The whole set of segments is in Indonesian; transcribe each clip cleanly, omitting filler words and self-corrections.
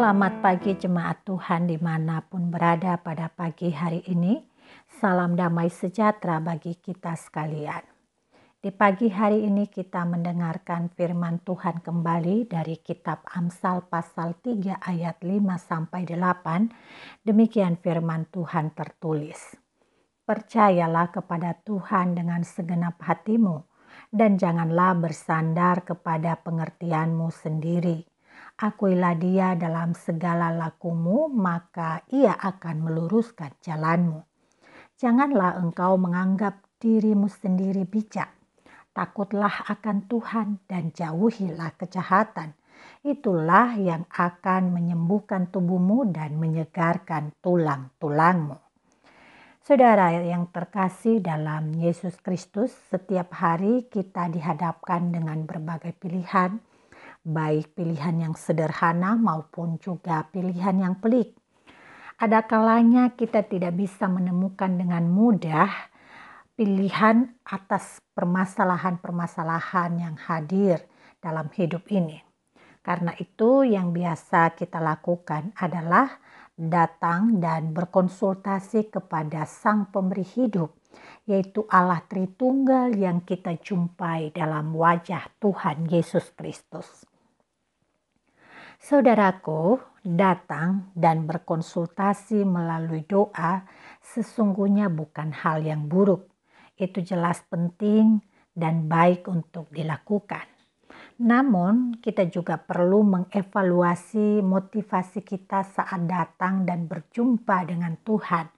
Selamat pagi jemaat Tuhan dimanapun berada pada pagi hari ini. Salam damai sejahtera bagi kita sekalian. Di pagi hari ini kita mendengarkan firman Tuhan kembali dari kitab Amsal pasal 3 ayat 5-8. Demikian firman Tuhan tertulis. Percayalah kepada Tuhan dengan segenap hatimu dan janganlah bersandar kepada pengertianmu sendiri. Akuilah dia dalam segala lakumu, maka ia akan meluruskan jalanmu. Janganlah engkau menganggap dirimu sendiri bijak. Takutlah akan Tuhan dan jauhilah kejahatan. Itulah yang akan menyembuhkan tubuhmu dan menyegarkan tulang-tulangmu. Saudara yang terkasih dalam Yesus Kristus, setiap hari kita dihadapkan dengan berbagai pilihan, baik pilihan yang sederhana maupun juga pilihan yang pelik. Ada kalanya kita tidak bisa menemukan dengan mudah pilihan atas permasalahan-permasalahan yang hadir dalam hidup ini. Karena itu yang biasa kita lakukan adalah datang dan berkonsultasi kepada Sang Pemberi Hidup, yaitu Allah Tritunggal yang kita jumpai dalam wajah Tuhan Yesus Kristus. Saudaraku, datang dan berkonsultasi melalui doa sesungguhnya bukan hal yang buruk. Itu jelas penting dan baik untuk dilakukan. Namun, kita juga perlu mengevaluasi motivasi kita saat datang dan berjumpa dengan Tuhan.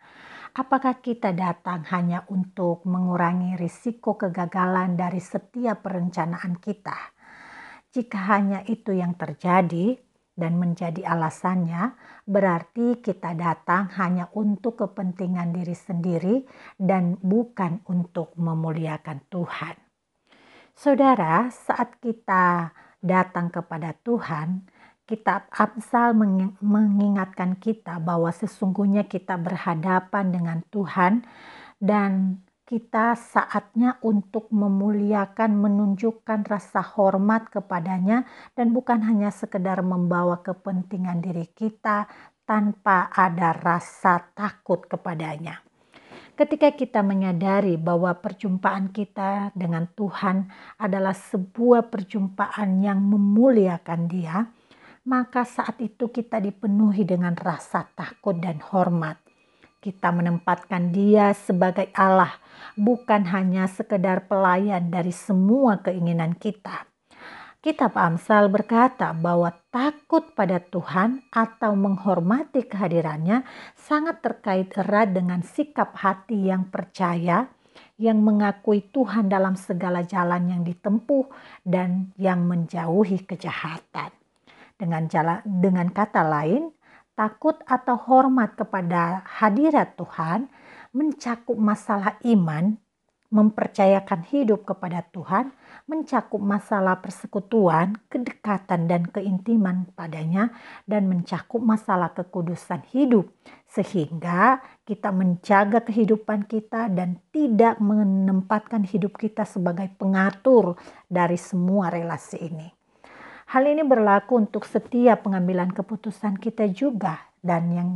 Apakah kita datang hanya untuk mengurangi risiko kegagalan dari setiap perencanaan kita? Jika hanya itu yang terjadi dan menjadi alasannya, berarti kita datang hanya untuk kepentingan diri sendiri dan bukan untuk memuliakan Tuhan. Saudara, saat kita datang kepada Tuhan, kitab Amsal mengingatkan kita bahwa sesungguhnya kita berhadapan dengan Tuhan dan kita saatnya untuk memuliakan, menunjukkan rasa hormat kepadanya dan bukan hanya sekedar membawa kepentingan diri kita tanpa ada rasa takut kepadanya. Ketika kita menyadari bahwa perjumpaan kita dengan Tuhan adalah sebuah perjumpaan yang memuliakan Dia, maka saat itu kita dipenuhi dengan rasa takut dan hormat. Kita menempatkan Dia sebagai Allah, bukan hanya sekedar pelayan dari semua keinginan kita. Kitab Amsal berkata bahwa takut pada Tuhan atau menghormati kehadirannya sangat terkait erat dengan sikap hati yang percaya, yang mengakui Tuhan dalam segala jalan yang ditempuh dan yang menjauhi kejahatan. Dengan kata lain, takut atau hormat kepada hadirat Tuhan mencakup masalah iman, mempercayakan hidup kepada Tuhan, mencakup masalah persekutuan, kedekatan dan keintiman padanya, dan mencakup masalah kekudusan hidup, sehingga kita menjaga kehidupan kita dan tidak menempatkan hidup kita sebagai pengatur dari semua relasi ini. Hal ini berlaku untuk setiap pengambilan keputusan kita juga dan yang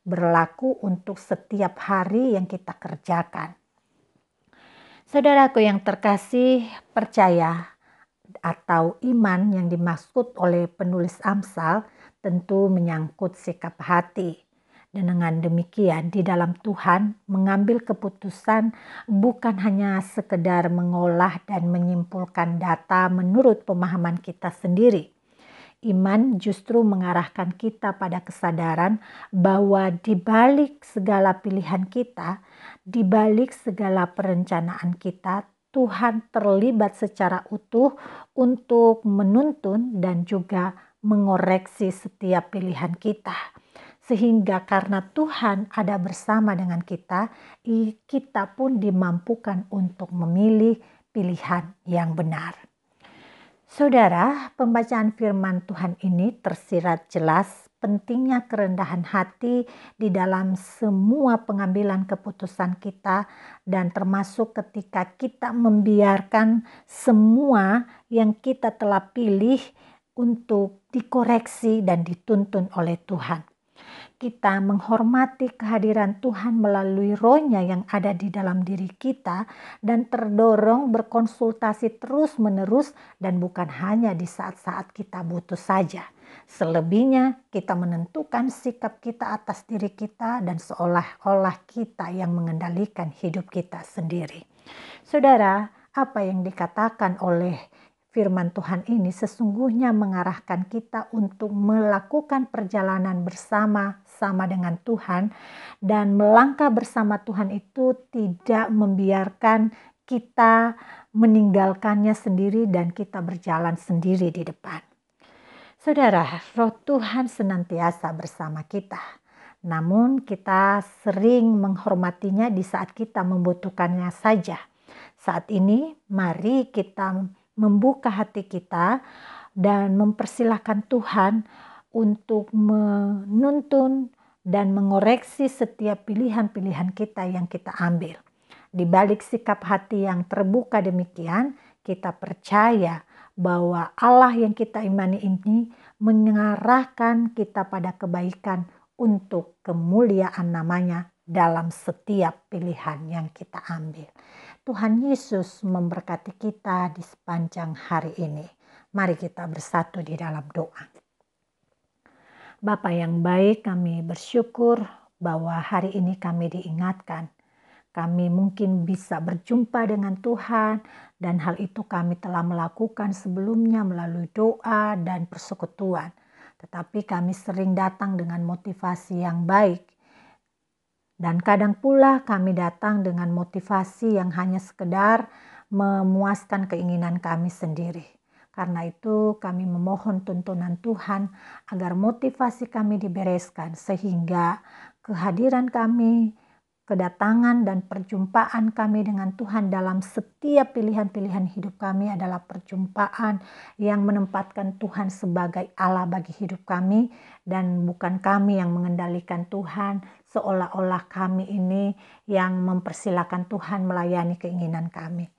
berlaku untuk setiap hari yang kita kerjakan. Saudaraku yang terkasih, percaya atau iman yang dimaksud oleh penulis Amsal tentu menyangkut sikap hati. Dan dengan demikian di dalam Tuhan mengambil keputusan bukan hanya sekedar mengolah dan menyimpulkan data menurut pemahaman kita sendiri. Iman justru mengarahkan kita pada kesadaran bahwa di balik segala pilihan kita, di balik segala perencanaan kita, Tuhan terlibat secara utuh untuk menuntun dan juga mengoreksi setiap pilihan kita. Sehingga karena Tuhan ada bersama dengan kita, kita pun dimampukan untuk memilih pilihan yang benar. Saudara, pembacaan firman Tuhan ini tersirat jelas pentingnya kerendahan hati di dalam semua pengambilan keputusan kita dan termasuk ketika kita membiarkan semua yang kita telah pilih untuk dikoreksi dan dituntun oleh Tuhan. Kita menghormati kehadiran Tuhan melalui rohnya yang ada di dalam diri kita dan terdorong berkonsultasi terus-menerus dan bukan hanya di saat-saat kita butuh saja. Selebihnya kita menentukan sikap kita atas diri kita dan seolah-olah kita yang mengendalikan hidup kita sendiri. Saudara, apa yang dikatakan oleh firman Tuhan ini sesungguhnya mengarahkan kita untuk melakukan perjalanan bersama-sama dengan Tuhan, dan melangkah bersama Tuhan itu tidak membiarkan kita meninggalkannya sendiri dan kita berjalan sendiri di depan. Saudara, roh Tuhan senantiasa bersama kita. Namun kita sering menghormatinya di saat kita membutuhkannya saja. Saat ini mari kita membuka hati kita dan mempersilahkan Tuhan untuk menuntun dan mengoreksi setiap pilihan-pilihan kita yang kita ambil. Di balik sikap hati yang terbuka demikian, kita percaya bahwa Allah yang kita imani ini mengarahkan kita pada kebaikan untuk kemuliaan namanya dalam setiap pilihan yang kita ambil. Tuhan Yesus memberkati kita di sepanjang hari ini. Mari kita bersatu di dalam doa. Bapa yang baik, kami bersyukur bahwa hari ini kami diingatkan. Kami mungkin bisa berjumpa dengan Tuhan dan hal itu kami telah melakukan sebelumnya melalui doa dan persekutuan. Tetapi kami sering datang dengan motivasi yang baik. Dan kadang pula kami datang dengan motivasi yang hanya sekedar memuaskan keinginan kami sendiri. Karena itu kami memohon tuntunan Tuhan agar motivasi kami dibereskan sehingga kehadiran kami, kedatangan dan perjumpaan kami dengan Tuhan dalam setiap pilihan-pilihan hidup kami adalah perjumpaan yang menempatkan Tuhan sebagai Allah bagi hidup kami dan bukan kami yang mengendalikan Tuhan, seolah-olah kami ini yang mempersilahkan Tuhan melayani keinginan kami.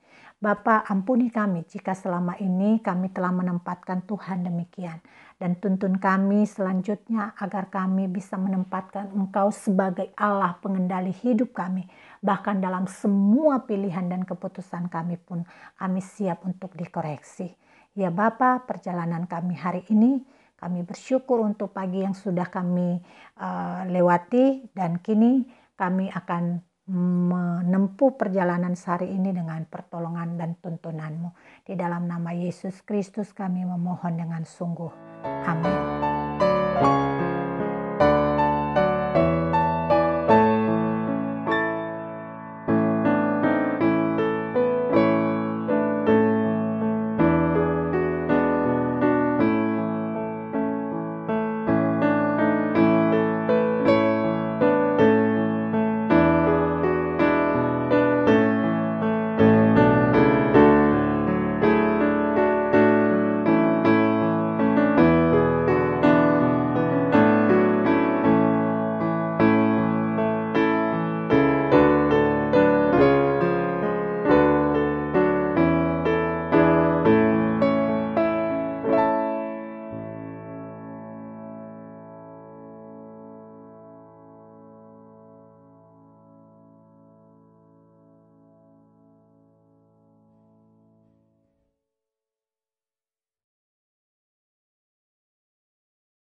Bapa, ampuni kami jika selama ini kami telah menempatkan Tuhan demikian. Dan tuntun kami selanjutnya agar kami bisa menempatkan Engkau sebagai Allah pengendali hidup kami. Bahkan dalam semua pilihan dan keputusan kami pun kami siap untuk dikoreksi. Ya Bapa, perjalanan kami hari ini kami bersyukur untuk pagi yang sudah kami lewati dan kini kami akan menempuh perjalanan sehari ini dengan pertolongan dan tuntunan-Mu. Di dalam nama Yesus Kristus kami memohon dengan sungguh. Amin.